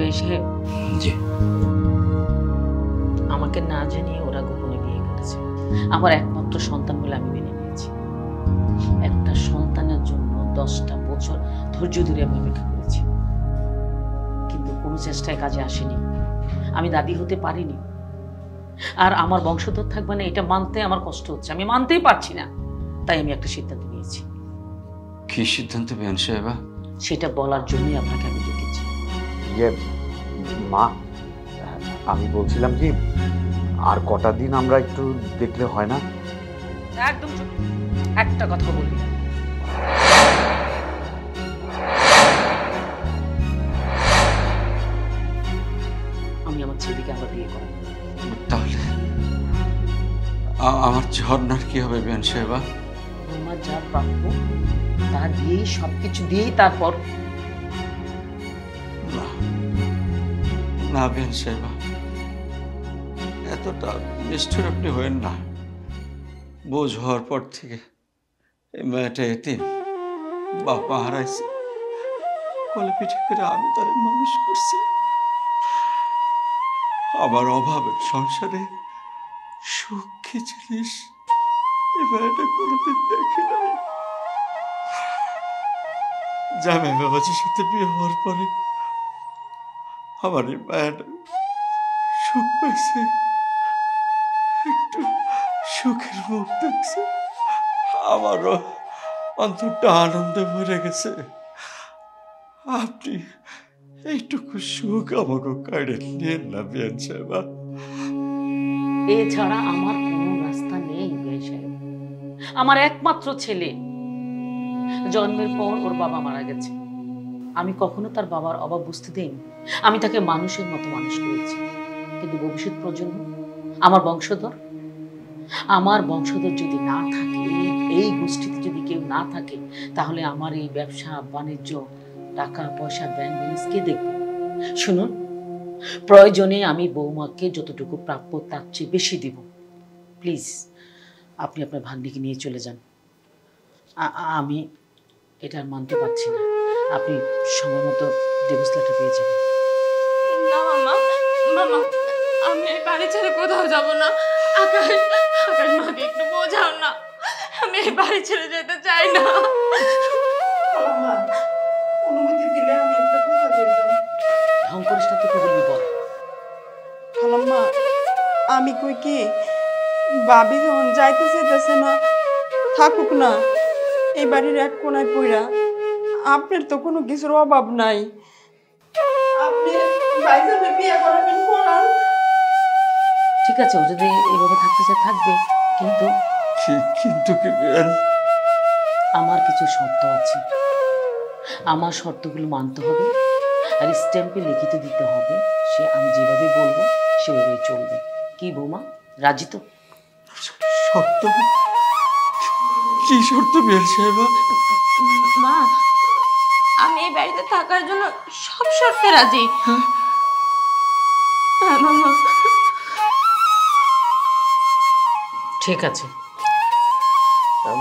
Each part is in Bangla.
বিয়ে সাহেব, জি, আমাকে না জানিয়ে ওরা গোপনে বিয়ে করেছে। আমার একমাত্র সন্তান বলে আমি মেনে নিয়েছি। একটা সন্তানের জন্য 10টা বছর ধৈর্য ধরে আমি অপেক্ষা করেছি, কিন্তু কোনো চেষ্টায় কাজে আসেনি। আমি দাদি হতে পারিনি, আর আমার বংশধর থাকবে না এটা মানতে আমার কষ্ট হচ্ছে, আমি মানতেই পারছি না। তাই আমি একটা সিদ্ধান্ত নিয়েছি। কি সিদ্ধান্ত বেন সাহেবা? সেটা বলার জন্যই আপনাকে আমি ডেকেছি। ইয়ে মা, আমি বলছিলাম কি, আর কটা দিন আমরা একটু দেখলে হয় না? একদম চুপ, একটা কথা বলবি না। আমি আমার ছেলেকে আবার বিয়ে করব। তাহলে আমার ঝর্ণার কি হবে বেন সাহেবা? আমার যা প্রাপ্য তার দিয়েই, সবকিছু দিয়েই তারপর। না না বেন সাহেবা, এতটা নিষ্ঠুর আপনি হয়েন না। বোঝ হওয়ার পর থেকে এই মেয়েটা এতিম, বাবা হারাইছে, কলে পিঠে করে আমি তার মানুষ করছি। আমার অভাবের সংসারে সুখ কি জিনিস এই মেয়েটা কোনোদিন দেখে নাই। জামাই বাবাজির সাথে বিয়ে হওয়ার পরে আমার এই মায়াটা সুখ পাইছে, একটু সুখের মুখ দেখছে, আমারও অন্তরটা আনন্দে ভরে গেছে। আপনি এইটুকু সুখ আমাকে কাড়ে নিয়েন না বিয়ান সাহেবা। এছাড়া আমার কোনো রাস্তা নেই বিয়ে সাহেব। আমার একমাত্র ছেলে, জন্মের পর ওর বাবা মারা গেছে। আমি কখনো তার বাবার অভাব বুঝতে দেইনি। আমি তাকে মানুষের মতো মানুষ করেছি, কিন্তু ভবিষ্যৎ প্রজন্ম, আমার বংশধর যদি না থাকে, এই গোষ্ঠীতে যদি কেউ না থাকে, তাহলে আমার এই ব্যবসা বাণিজ্য, টাকা পয়সা, ব্যাংক ব্যালেন্স কে দেখবে? শুনুন, প্রয়োজনে আমি বৌমাকে যতটুকু প্রাপ্য তার চেয়ে বেশি দিব। প্লিজ আপনি আপনার ভাগ্নিকে নিয়ে চলে যান। আমি এটা আর মানতে পারছি না। আপনি সময় মতো ডিভোর্স লেটার পেয়ে যাবেন। না মামা, মামা আমি এই বাড়ি ছেড়ে কোথাও যাব না। আকাশ, আকাশ মাকে একটু বোঝাও না, আমি এই বাড়ি ছেড়ে যেতে চাই না। অনুমতি দিলে আমি একটা কথা বলতাম। ঢং করিস না তো, কি বলবি বল। খালাম্মা, আমি কই কি, ভাবি যখন যাইতে চাইতেছে না, থাকুক না এই বাড়ির এক কোনায় পইরা। আপনার তো কোনো কিছুর অভাব নাই, আপনি ভাইজানের বিয়ে করাবেন করান। ঠিক আছে, ও যদি এইভাবে থাকতে চায় থাকবে, কিন্তু কিন্তু কি বিয়ান? আমার কিছু শর্ত আছে। আমার শর্তগুলো মানতে হবে, আর স্ট্যাম্পে লিখিত দিতে হবে। সে আমি যেভাবে বলবো সেভাবেই চলবে। কি বৌমা, রাজি তো? শর্ত? কি শর্ত বিয়ান সাহেবা? মা, আমি এই বাড়িতে থাকার জন্য সব শর্তে রাজি। হ্যাঁ মামা। ঠিক আছে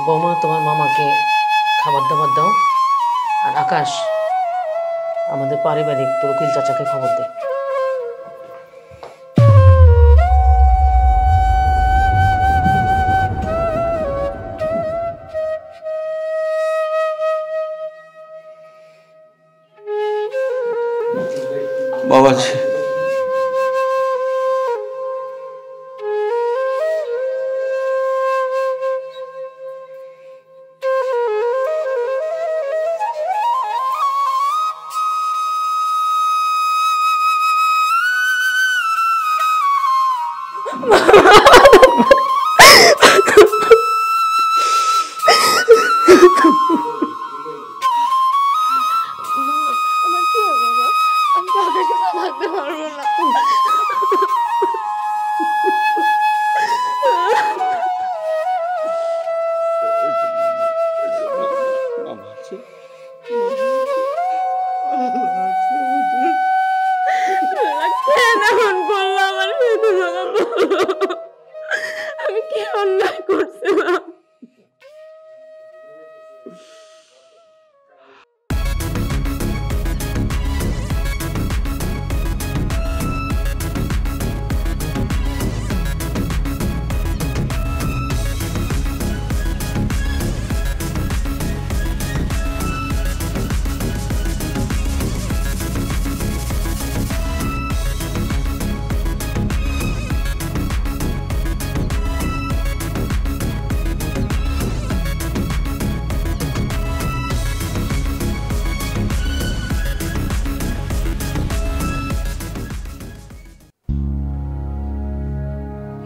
বৌমা, তোমার মামাকে খাবার দাবার দাও। আর আকাশ, আমাদের পারিবারিক তোর উকিল চাচাকে খবর দে। বাবাজি,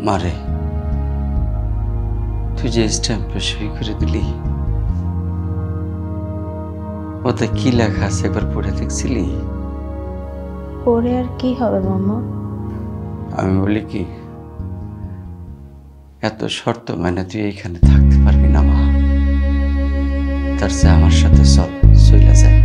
মারে, তুই যে স্ট্যাম্পে সই করে দিলি, ওতে কি লেখা আছে একবার পড়ে দেখছিলি? পরে আর কি হবে মামা? আমি বলি কি, এত শর্ত মানে তুই এইখানে থাকতে পারবি না মা। তার চেয়ে আমার সাথে চল, চইলা যায়।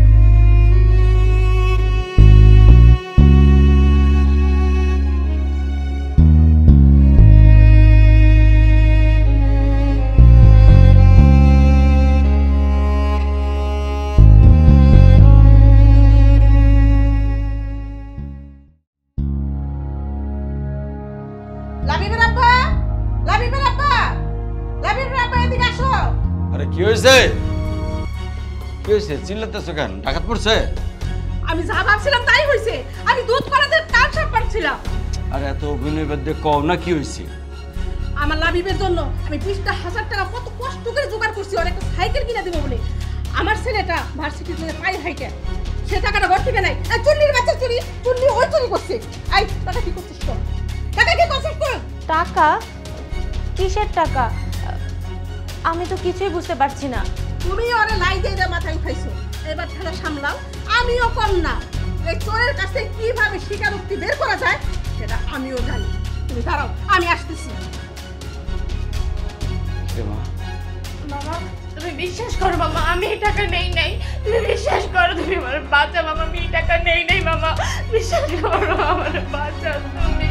লাবিবের আব্বা, লাবিবের আব্বা, লাবিবের আব্বা এদিকে আসো। আরে কি হয়েছে? কি হয়েছে? চিল্লাতেছো কেন? ডাকাত পড়ছে? আমি যা ভাবছিলাম তাই হইছে। আমি দুধ করাতে কাল সাপ পাচ্ছিলাম। আরে এত অভিনয় বাদ দিয়ে কও না কি হয়েছে? আমার লাবিবের জন্য আমি 20,000 টাকা কত কষ্ট করে জোগাড় করছি ওর একটা সাইকেল কিনে দেবো বলে। আমার ছেলেটা ভার্সিটি থেকে পাই হাইটে, সে টাকাটা ঘর থেকে নাই। চুন্নির বাচ্চা চুরি, চুন্নি ওই চুরি করছে। আই টাকা কি করছিস তো? টাকা কি করছিস তো? টাকা? কিসের টাকা? আমি তো কিছুই বুঝতে পারছি না। তুমি ওরে লাই দিয়ে মাথায় উঠাইছো, এবার ছেলে সামলাও। আমিও কম না, এই চোরের কাছে কিভাবে স্বীকারোক্তি বের করা যায় সেটা আমিও জানি। তুমি দাঁড়াও, আমি আসতেছি। মামা তুমি বিশ্বাস করো মামা, আমি এই টাকা নেই নাই। তুমি বিশ্বাস করো, তুমি আমার বাচ্চা মামা, আমি এই টাকা নেই নাই মামা। বিশ্বাস করো, আমার বাচ্চা তুমি।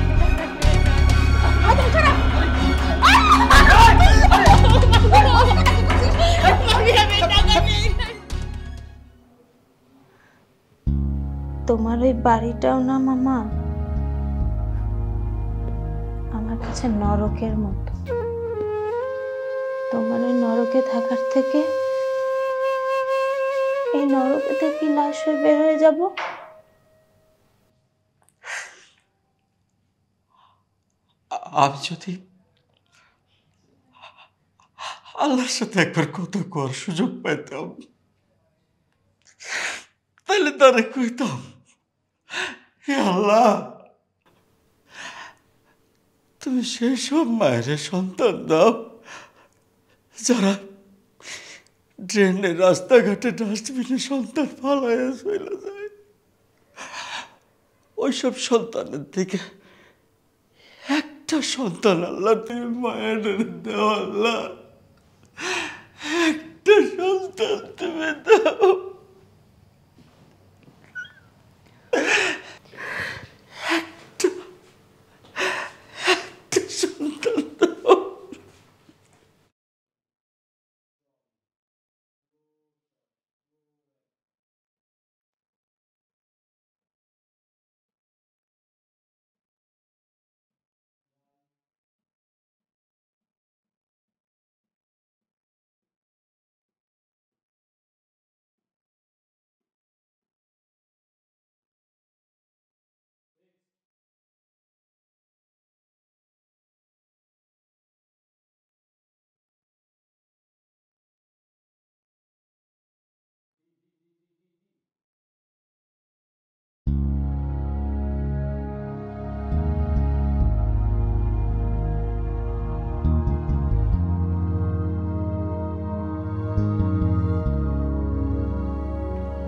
তোমার ওই বাড়িটাও না মামা আমার কাছে নরকের মতো। তোমার ওই নরকে থাকার থেকে এই নরকে থেকে লাশ হয়ে বের হয়ে যাব। আমি যদি আল্লাহর সাথে একবার কথা কর সুযোগ পাইতাম, তাহলে তারে কইতাম, হে আল্লাহ, তুমি সেই সব মায়ের সন্তান দাও যারা ড্রেনে, রাস্তাঘাটে, ডাস্টবিনে সন্তান ফালাইয়া চলে যায়। ওইসব সন্তানের দিকে একটা সন্তান আল্লাহ তুমি মায়ের দাও, আল্লাহ একটা সন্তান তুমি দাও। একটা সন্তান দাও।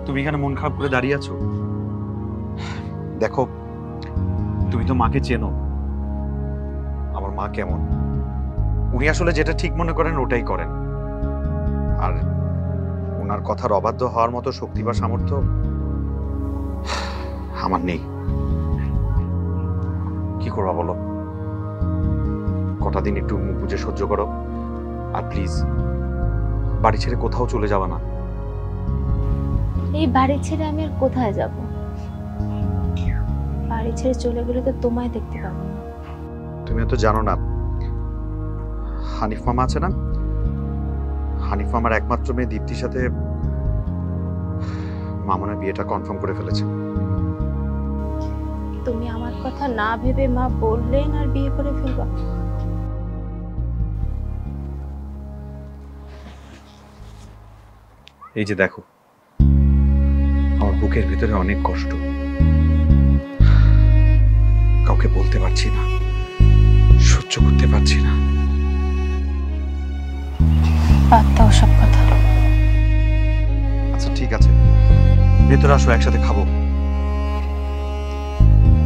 তুমি এখানে মন খারাপ করে দাঁড়িয়ে আছো? দেখো, তুমি তো মাকে চেনো। আমার মা কেমন, উনি আসলে যেটা ঠিক মনে করেন ওটাই করেন। আর ওনার কথার অবাধ্য হওয়ার মতো শক্তি বা সামর্থ্য আমার নেই। কি করবা বলো? কটা দিন একটু মুখ বুঝে সহ্য করো। আর প্লিজ বাড়ি ছেড়ে কোথাও চলে যাবা না। এই বাড়ি ছেড়ে আমি আর কোথায় যাব? বাড়ি ছেড়ে চলে গেলে তো তোমায় দেখতে পাবো না। তুমি তো জানো না, হানিফ মামা আছে না, হানিফ মামার একমাত্র মেয়ে দীপ্তির সাথে মামনের বিয়েটা কনফার্ম করে ফেলেছে। তুমি আমার কথা না ভেবে মা বললেন আর বিয়ে করে ফেলবা? এই যে দেখো, আমার বুকের ভিতরে অনেক কষ্ট, কাউকে বলতে পারছি না, সহ্য সহ্য করতে পারছি না। বাদ দাও সব কথা। আচ্ছা ঠিক আছে, ভেতরে আসো, একসাথে খাবো।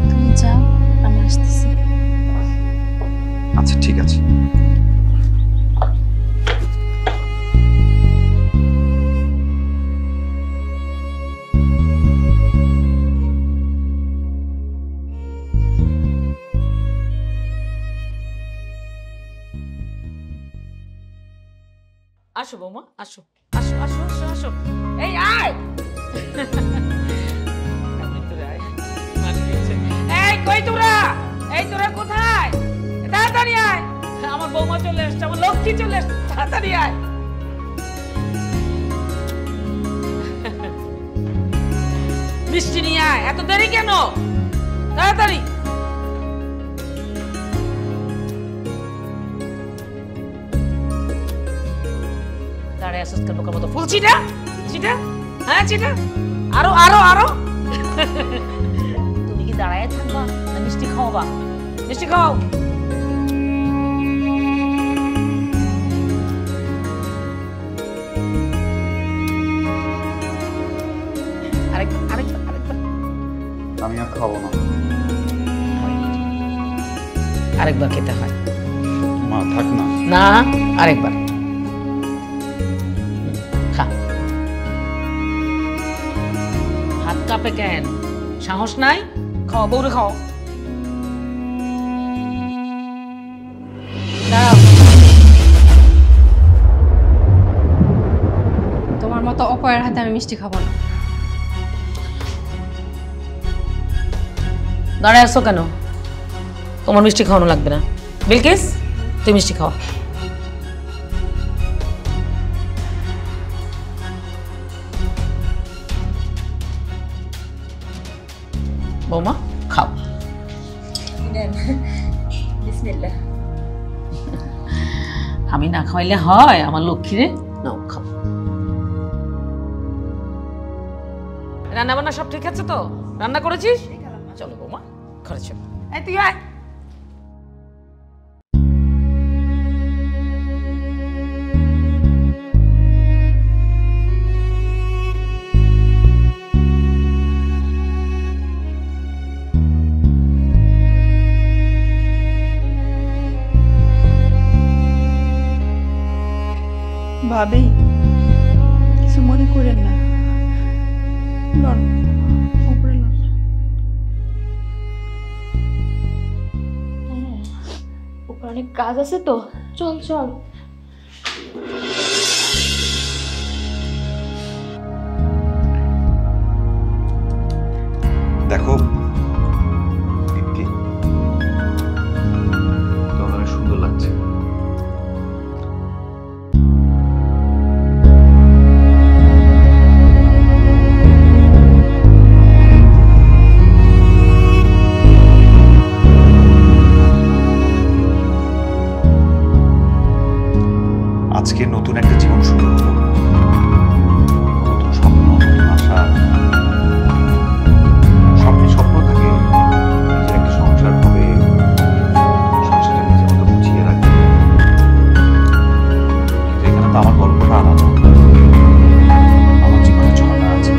তুমি যাও, আমি আসতেছি। আচ্ছা ঠিক আছে। আসো বৌমা, আসো আসো আসো আসো আসো, এই আয়। ভিতরে আয়। মানি দিয়েছে। এই কই তোরা? এই তোরা কোথায়? তাড়াতাড়ি আয়। আমার বৌমা চলে এসছে, আমার লক্ষ্মী চলে এসছে, তাড়াতাড়ি আয়। মিষ্টি নিয়ে আয়, এত দেরি কেন? তাড়াতাড়ি। দাঁড়ায় আসছ কেন বোকার মতো? ফুল ছিটা ছিটা, হ্যাঁ ছিটা, আরো আরো আরো। তুমি কি দাঁড়ায় থাকবা না মিষ্টি খাওয়াবা? মিষ্টি খাও। আরেকবার আরেকবার আরেকবার। আমি আর খাবো না। আরেকবার খেতে হয়। মা থাক না। না, আরেকবার খা। হাত কাঁপে কেন? সাহস নাই? খাও বউরে খাও। দাঁড়াও। তোমার মতো অপয়ের হাতে আমি মিষ্টি খাবো না। দাঁড়ায় আসো কেন? তোমার মিষ্টি খাওয়ানো লাগবে না। বিলকিস, তুই মিষ্টি খাওয়া। বৌমা খাও। আমি না খাওয়াইলে হয় আমার লক্ষ্মীরে? নাও খাও। রান্না বান্না সব ঠিক আছে তো? রান্না করেছিস? চলো বৌমা, ঘরে চলো। এই তুই আয়। ভাবি, কিছু মনে করেন না। লন, উপরে লন। উপরে অনেক কাজ আছে তো, চল চল। দেখো দীপ্তি, তোমার অনেক সুন্দর লাগছে। আজকে নতুন একটা জীবন শুরু হলো, নতুন স্বপ্ন, নতুন আশা। স্বপ্নে স্বপ্ন থাকে নিজের একটা সংসার হবে, সংসারটা নিজের মতো গুছিয়ে রাখবে। কিন্তু এখানে তো আমার গল্পটা আলাদা, আমার জীবনে ঝর্ণা আছে।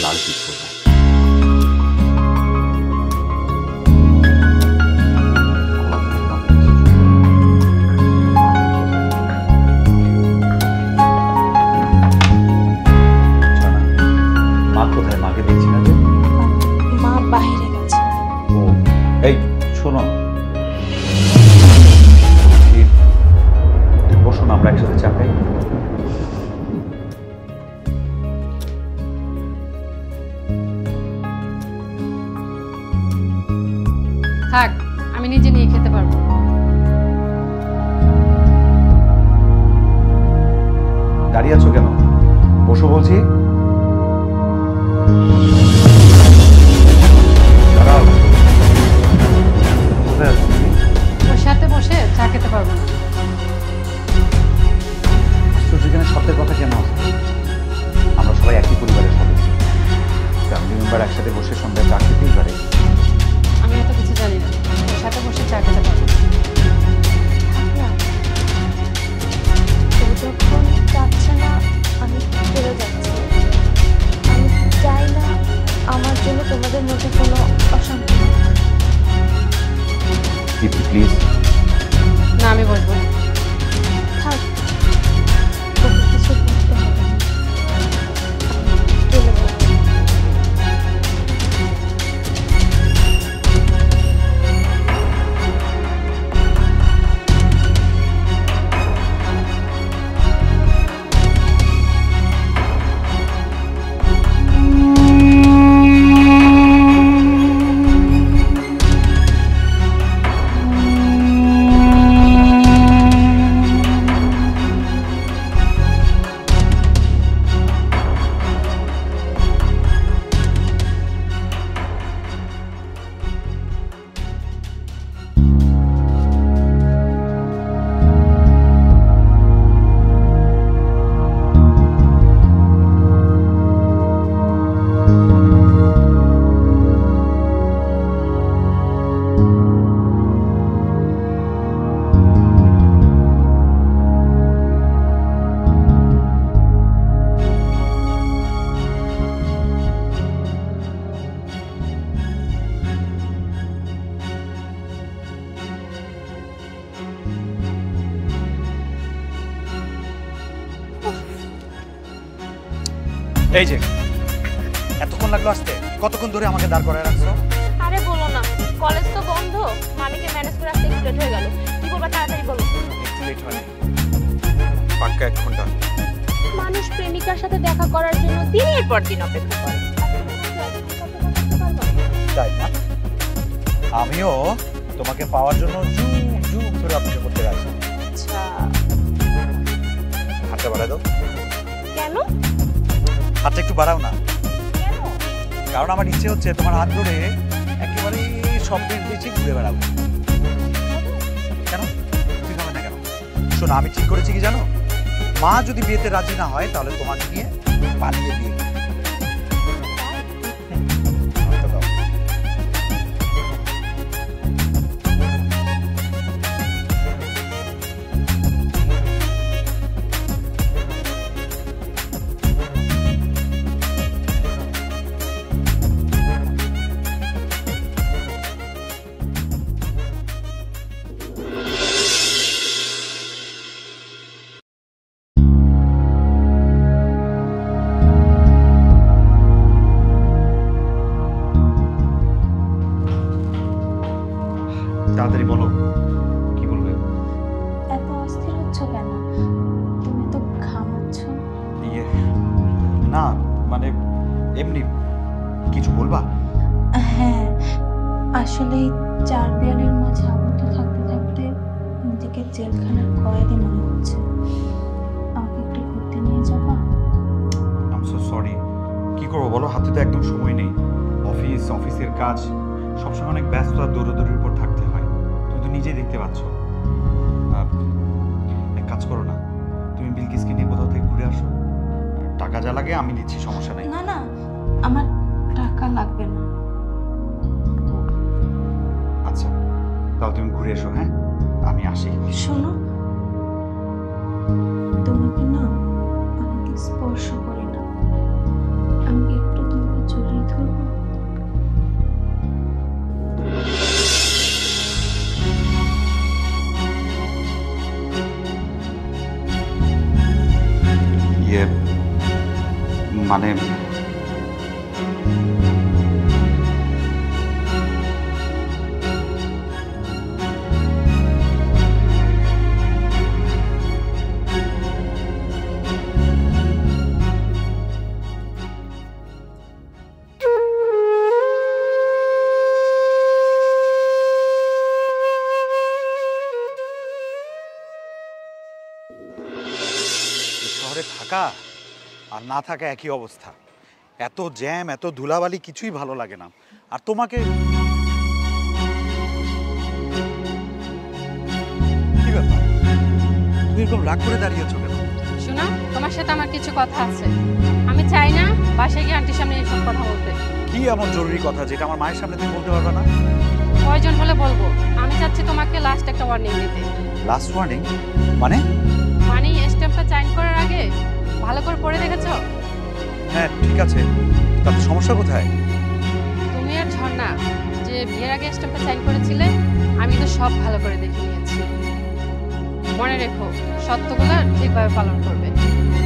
লাল পিস করবো। মা কোথায়? মাকে দেখছি না যে। মা বাইরে গেছে। ও এই শোনো, বসো না, আমরা একসাথে চা খাই। থাক, আমি নিজে নিয়ে খেতে পারবো। দাঁড়িয়ে আছো কেন? বসো বলছি। দাঁড়াও। কোথায় আছো তুমি? ওর সাথে বসে চা খেতে পারবো না। তো সেখানে শব্দের কথা কেন আসছে? আমরা সবাই একই পরিবারের সদস্য, ফ্যামিলি মেম্বার একসাথে বসে সন্ধ্যায় চা খেতেই পারে। আমি এত কিছু জানি না, ওর সাথে বসে চা খেতে পারবো না। ও যখন যাচ্ছে না আমি চলে যাচ্ছি। আমি চাই না আমার জন্য তোমাদের মধ্যে কোনো অশান্তি হোক। প্লিজ। না, আমি বসবো না। থাক, তোকে কিছু করতে হবে না। চলে যাচ্ছি। এই যে এতক্ষণ লাগলো আসতে, কতক্ষণ ধরে আমাকে দাঁড় করায় রাখছো? আরে বলো না, কলেজ তো বন্ধ, মামিকে ম্যানেজ করে আসতে একটু লেট হয়ে গেল। কি বলবা তাড়াতাড়ি বলো। একটু লেট হয়নি, পাক্কা 1 ঘন্টা। মানুষ প্রেমিকার সাথে দেখা করার জন্য দিনের পর দিন অপেক্ষা করে। তাই না? আমিও তোমাকে পাওয়ার জন্য যুগ যুগ ধরে অপেক্ষা করতে রাখছি। আচ্ছা, হাতটা বাড়াই দাও। কেন? হাতটা একটু বাড়াও না। কেন? কারণ আমার ইচ্ছে হচ্ছে তোমার হাত ধরে একেবারে স্বপ্নের দেশে ঘুরে বেড়াবো। কেন ঠিক হবে না কেন? শোনো, আমি ঠিক করেছি কি জানো, মা যদি বিয়েতে রাজি না হয় তাহলে তোমাকে নিয়ে পালিয়ে বিয়ে করবো। হাতটা দাও। তাড়াতাড়ি বলো, কি বলবে? এত অস্থির হচ্ছ কেন? তুমি তো ঘামাচ্ছ। ইয়ে না, মানে এমনি। কিছু বলবা? হ্যাঁ, আসলে 4 দেয়ালের মাঝে আবদ্ধ থাকতে থাকতে নিজেকে জেলখানার কয়েদি মনে হচ্ছে। আমাকে একটু ঘুরতে নিয়ে যাবা? I am so sorry. কি করবো বলো, হাতে তো একদম সময় নেই। অফিসের কাজ সবসময় অনেক ব্যস্ত আর দৌড়াদৌড়ির উপর থাকতে হয়। তুমি তো নিজেই দেখতে পাচ্ছ। এক কাজ করো না, তুমি বিলকিসকে নিয়ে কোথাও থেকে ঘুরে আসো। টাকা যা লাগে আমি দিচ্ছি, সমস্যা নেই। না না, আমার টাকা লাগবে না। আচ্ছা, তাহলে তুমি ঘুরে এসো। হ্যাঁ, আমি আসি। শোনো, তোমাকে না অনেক স্পর্শ করি না। ইয়ে মানে শহরে থাকা আর না থাকা একই অবস্থা। এত জ্যাম, এত ধুলাবালি, কিছুই ভালো লাগে না। আর তোমাকে কি ব্যাপার, তুমি এরকম রাগ করে দাঁড়িয়েছো কেন? শোনো, তোমার সাথে আমার কিছু কথা আছে। আমি চাই না বাসায় গিয়ে আন্টির সামনে এইসব কথা বলতে। কি এমন জরুরি কথা যেটা আমার মায়ের সামনে তুমি বলতে পারবে না? প্রয়োজন হলে বলবো। আমি চাচ্ছি তোমাকে লাস্ট একটা ওয়ার্নিং দিতে। লাস্ট ওয়ার্নিং মানে? মানে স্ট্যাম্পটা সাইন করার আগে ভালো করে পড়ে দেখেছো? হ্যাঁ ঠিক আছে, তাতে সমস্যা কোথায়? তুমি আর ঝর্ণা যে বিয়ের আগে স্ট্যাম্পটা সাইন করেছিলে, আমি তো সব ভালো করে দেখে নিয়েছি। মনে রেখো, সত্যগুলো ঠিকভাবে পালন করবে।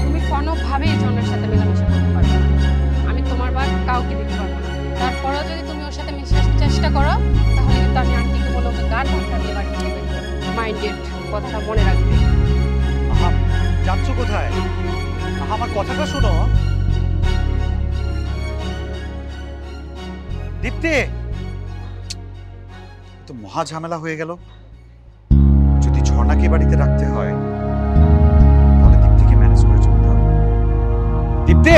তুমি কোনোভাবেই ঝর্ণার সাথে মেলামেশা করতে পারবে না। আমি তোমার বাদ কাউকে দিতে পারবো না। তারপরেও যদি তুমি ওর সাথে মিশার চেষ্টা করো, তাহলে কিন্তু আমি আন্টিকে বলে ওকে গান ধাক্কা দিয়ে বাড়ি থেকে বের করবো। মাইন্ডেড, কথাটা মনে রাখবে। আহা, যাচ্ছ কোথায়? আহা, আমার কথাটা শোনো। দীপ্তি, তো মহা ঝামেলা হয়ে গেল। যদি ঝর্ণাকে বাড়িতে রাখতে হয় তাহলে দীপ্তিকে ম্যানেজ করে চলতে হবে। দীপ্তি,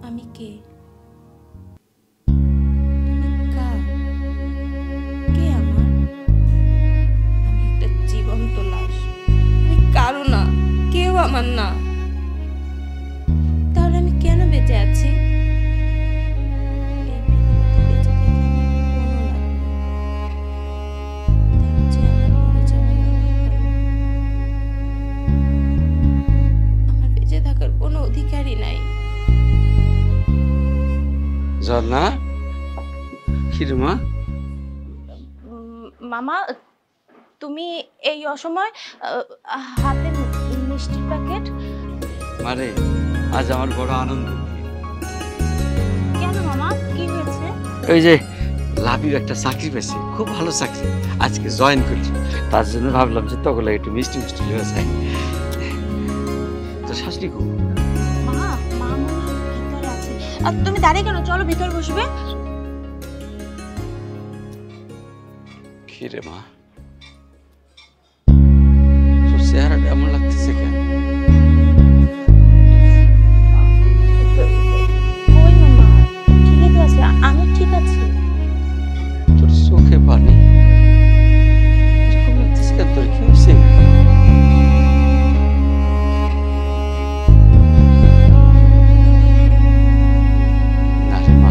আমি কে? তুমি কার? কে আমার? আমি একটা জীবন্ত লাশ। আমি কারো না, কেউ আমার না। তাহলে আমি কেন বেঁচে আছি? এই পৃথিবীতে বেঁচে থেকে কোনো লাভ নেই। তার চেয়ে আমার মরে যাওয়াই অনেক ভালো। আমার বেঁচে থাকার কোনো অধিকারই নাই। ঝর্ণা, কি রে মা? মামা, তুমি এই অসময় হাতে মিষ্টির প্যাকেট? মারে, আজ আমার বড় আনন্দ। কেন মামা, কি হয়েছে? ওই যে লাভিও একটা চাকরি পেয়েছে, খুব ভালো চাকরি, আজকে জয়েন করছি। তার জন্য ভাবলাম যে তখন একটু মিষ্টি মিষ্টি হয়ে যায়। তো শাশুড়ি খুব মা, মা মনে হয় ভিতরে আছে। আর তুমি দাঁড়িয়ে কেন? চলো ভিতরে বসবে। কি রে মা, তোর চেহারাটা এমন লাগতেছে কেন? কই মামা, ঠিকই তো আছে, আমি ঠিক আছি। তোর চোখে পানি এরকম লাগতেছে কেন? তোর কি হয়েছে? না রে মা,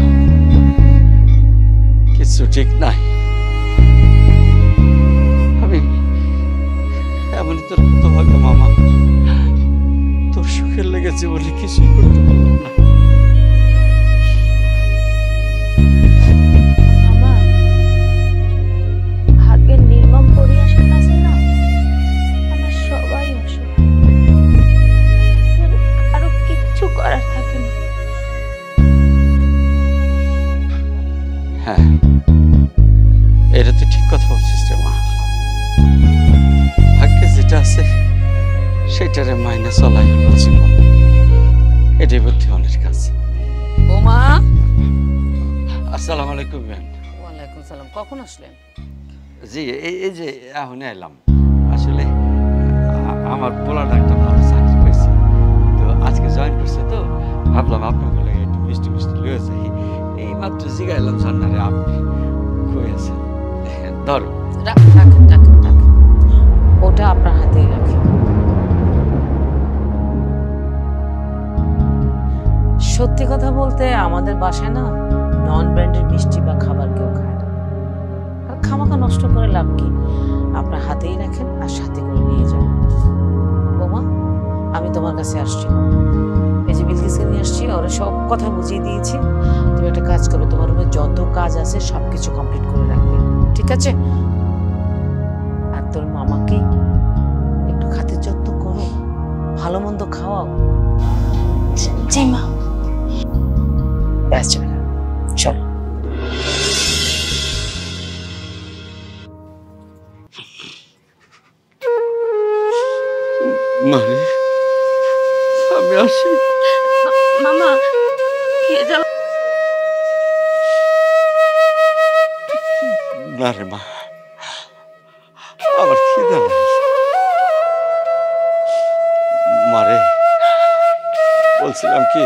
কিছু ঠিক নাই। আমি এমনই তোর কত ভাগ্য মামা, তোর সুখের লেগেছে বলে কিছুই করতে পারলাম না। মামা, ভাগ্যের নির্মম পরিহাসের কাছে না আমরা সবাই অসহায়। আরো কিচ্ছু করার থাকে না। হ্যাঁ, এটা তো ঠিক কথা বলছিস রে মা। ভাগ্যে যেটা আছে সেটারে মাইনে চলাই হলো জীবন। এটাই বুদ্ধিমানের কাজ। বোমা, আসসালামু আলাইকুম ম্যাম। ওয়ালাইকুম সালাম। কখন আসলেন? জি, এই যে এখনই এলাম। আসলে আমার পোলাটা একটা ভালো চাকরি পেয়েছে, তো আজকে জয়েন করছে, তো ভাবলাম আপনার বলে একটু মিষ্টি মিষ্টি লয়ে যাই। এই মাত্র জিগাইলাম ঝর্ণারে আপনি কই আছেন। ধরো। রাখেন রাখেন রাখেন, ওটা আপনার হাতেই রাখেন। সত্যি কথা বলতে আমাদের বাসায় না নন ব্র্যান্ডের মিষ্টি বা খাবার কেউ খায় না। আর খামাখা নষ্ট করে লাভ কি? আপনার হাতেই রাখেন আর সাথে করে নিয়ে যান। বোমা, আমি তোমার কাছে আসছি না, এই যে বিলকিসকে নিয়ে আসছি, ওরা সব কথা বুঝিয়ে দিয়েছি। তুমি একটা কাজ করো, তোমার রুমে যত কাজ আছে সবকিছু কমপ্লিট করে রাখবে। আছে? আর তোর মামাকে একটু খাতির যত্ন করো, ভালো মন্দ খাওয়াও। জি মা। ব্যাস চল। মানে আমি আসি। মামা খেয়ে যাও। না রে মা, আমার খিদা নাই। মারে বলছিলাম কি,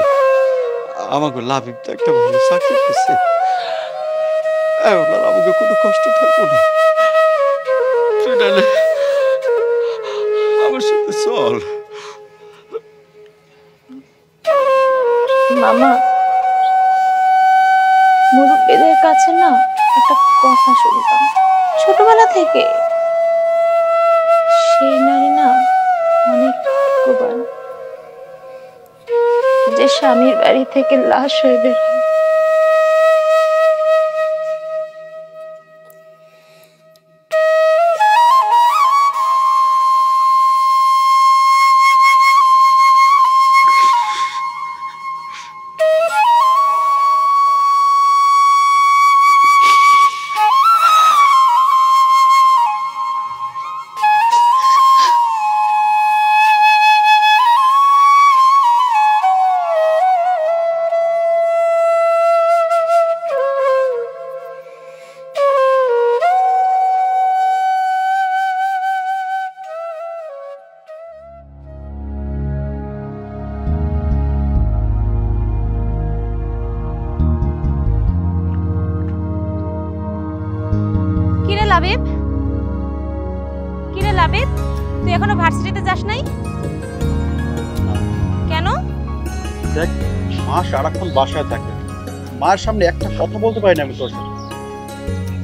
আমাকে লাভিব তো একটা ভালো চাকরি পেয়েছে, এখন আর আমাকে কোনো কষ্ট থাকবো না। তুই নাহলে আমার সাথে চল। মামা, মুরব্বীদের কাছে না একটা কথা শুনতাম ছোটবেলা থেকে, সেই নারী না অনেক ভাগ্যবান যে স্বামীর বাড়ি থেকে লাশ হয়ে বের হয়। কিরে লাবিব, তুই এখনো ভার্সিটিতে যাস নাই কেন? দেখ, মা সারাক্ষণ বাসায় থাকে, মার সামনে একটা কথা বলতে পারি না আমি তোর সাথে,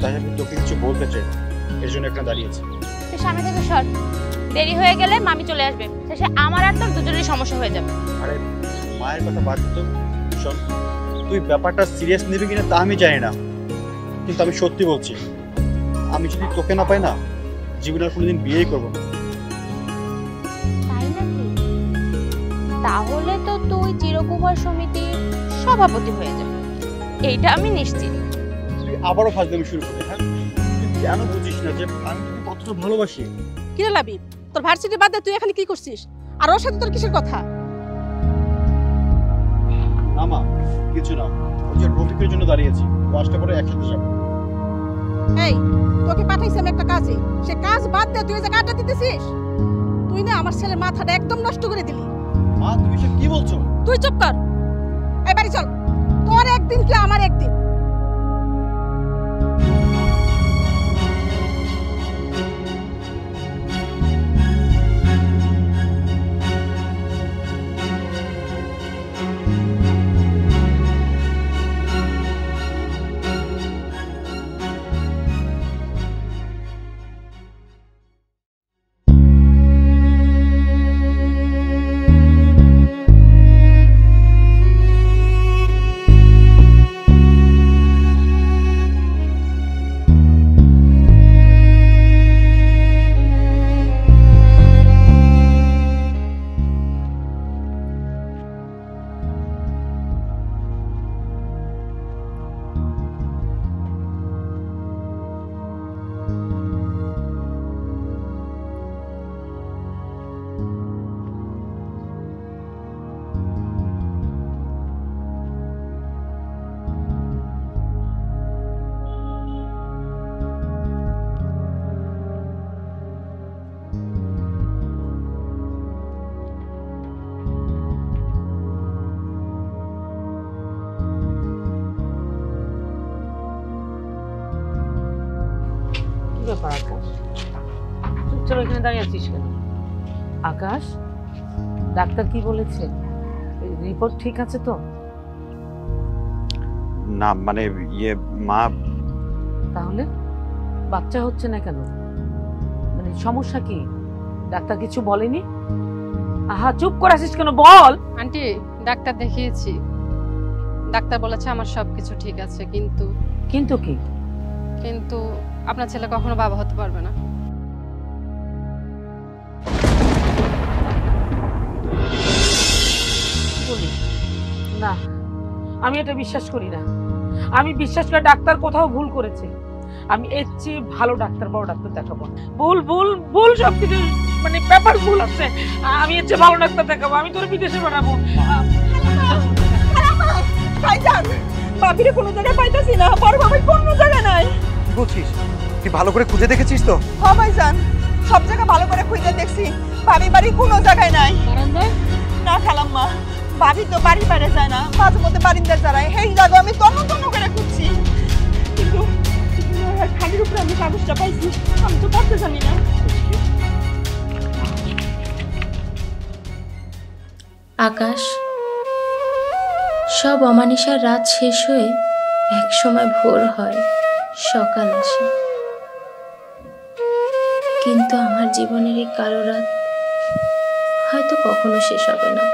তাই আমি তোকে কিছু বলতে চাই, এর জন্য এখানে দাঁড়িয়েছি। তুই সামনে থেকে সর, দেরি হয়ে গেলে মামি চলে আসবে, শেষে আমার আর তোর দুজনেরই সমস্যা হয়ে যাবে। আরে মায়ের কথা বাদ দিত, শোন, তুই ব্যাপারটা সিরিয়াস নিবি কিনা তা আমি জানি না, কিন্তু আমি সত্যি বলছি, আমি যদি তোকে না পাই না, জীবনে আর কোনোদিন বিয়েই করবো না। তাই নাকি? তাহলে তো তুই চিরকুমার সমিতির সভাপতি হয়ে যাবে, এইটা আমি নিশ্চিত। তুই আবারও ফাজলামি শুরু করবি, হ্যাঁ? তুই কেন বুঝিস না যে আমি তোকে কতটা ভালোবাসি? কিরে লাবিব, তোর ভার্সিটি বাদ দিয়ে তুই এখানে কি করছিস? আর ওর সাথে তোর কিসের কথা? না মা, কিছু না, ওই যে রফিকের জন্য দাঁড়িয়েছি, ও আসতে পরে একসাথে যাবো। এই, তোকে পাঠাইছি আমি একটা কাজে, সে কাজ বাদ দিয়ে তুই এই জায়গায় আড্ডা দিতেছিস? তুই না আমার ছেলের মাথাটা একদম নষ্ট করে দিলি। মা, তুমি সব কি বলছো? তুই চুপ কর, এই বাড়ি চল, তোর একদিন কি আমার একদিন। ব্যাপার আকাশ, চুপচাপ এখানে দাঁড়িয়ে আছিস কেন? আকাশ, ডাক্তার কি বলেছে? রিপোর্ট ঠিক আছে তো? না মানে ইয়ে মা, তাহলে বাচ্চা হচ্ছে না কেন? মানে সমস্যা কি? ডাক্তার কিছু বলেনি? আহা, চুপ করে আছিস কেন, বল। আন্টি, ডাক্তার দেখিয়েছি, ডাক্তার বলেছে আমার সবকিছু ঠিক আছে, কিন্তু কিন্তু কি? কিন্তু আপনার ছেলে কখনো বাবা হতে পারবে না। বলি না, আমি এটা বিশ্বাস করি না। আমি বিশ্বাস করি ডাক্তার কোথাও ভুল করেছে। আমি এর চেয়ে ভালো ডাক্তার, বড় ডাক্তার দেখাবো। ভুল ভুল ভুল সবকিছু, মানে পেপার ভুল আছে। আমি এর চেয়ে ভালো ডাক্তার দেখাবো। আমি তোর বিদেশে পাঠাবো। ভাইজান, ভাবিরে কোনো জায়গায় পাইতাছি না। বড় ভাবি কোনো জায়গায় নাই। কি বলছিস? তুই ভালো করে খুঁজে দেখেছিস তো? হ্যাঁ ভাইজান, সব জায়গা ভালো করে খুঁজে দেখছি, ভাবি বাড়ি কোনো জায়গায় নাই। না খালাম্মা, ভাবি তো বাড়ি বাইরে যায় না, মাঝে মধ্যে বারিন্দার যারায় সেই জায়গা আমি তন্ন তন্ন করে খুঁজছি, কিন্তু খালির উপরে আমি কাগজটা পাইছি, আমি তো করতে জানি না। আকাশ, সব অমানিসার রাত শেষ হয়ে এক সময় ভোর হয়, সকাল আসে। কিন্তু আমার জীবনের এই কালো রাত হয়তো কখনো শেষ হবে না।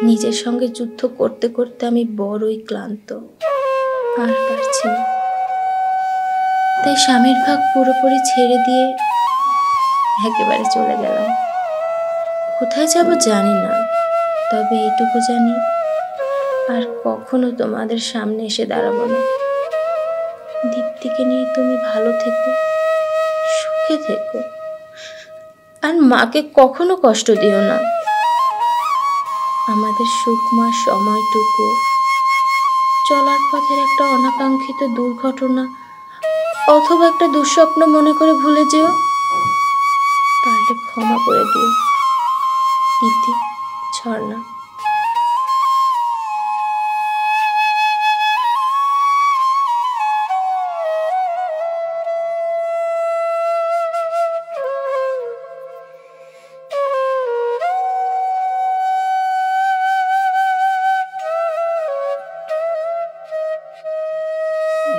নিজের সঙ্গে যুদ্ধ করতে করতে আমি বড়ই ক্লান্ত, আর পারছি না। তাই স্বামীর ভাগ পুরোপুরি ছেড়ে দিয়ে একেবারে চলে গেলাম। কোথায় যাব জানি না, তবে এইটুকু জানি আর কখনো তোমাদের সামনে এসে দাঁড়াবো না। দীপ্তিকে নিয়ে তুমি ভালো থেকো, সুখে থেকো, আর মাকে কখনো কষ্ট দিও না। আমাদের সুখময় সময়টুকু চলার পথের একটা অনাকাঙ্ক্ষিত দুর্ঘটনা অথবা একটা দুঃস্বপ্ন মনে করে ভুলে যেও। পারলে ক্ষমা করে দিও। ইতি, ঝর্ণা।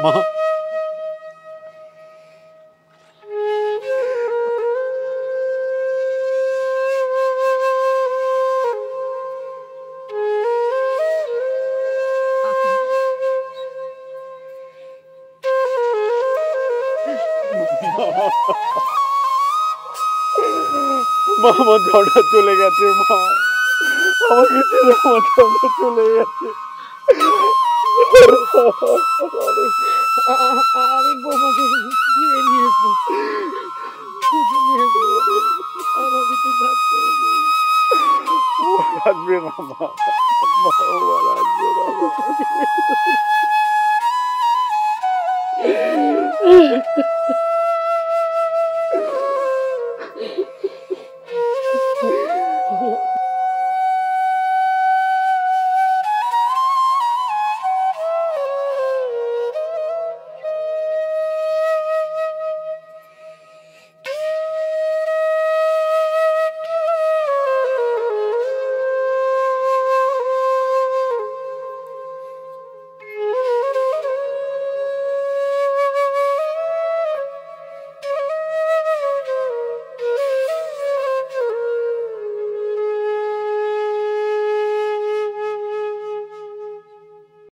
মা, আমার ঝড়টা চলে গেছে। মা, আমাকে ছেড়ে আমার ঝড়টা চলে গেছে। আমি বৌমাকে ফিরে নিয়ে আসবো, আমাকে তো ভাবতে আসবে না মা, মা আসবে না।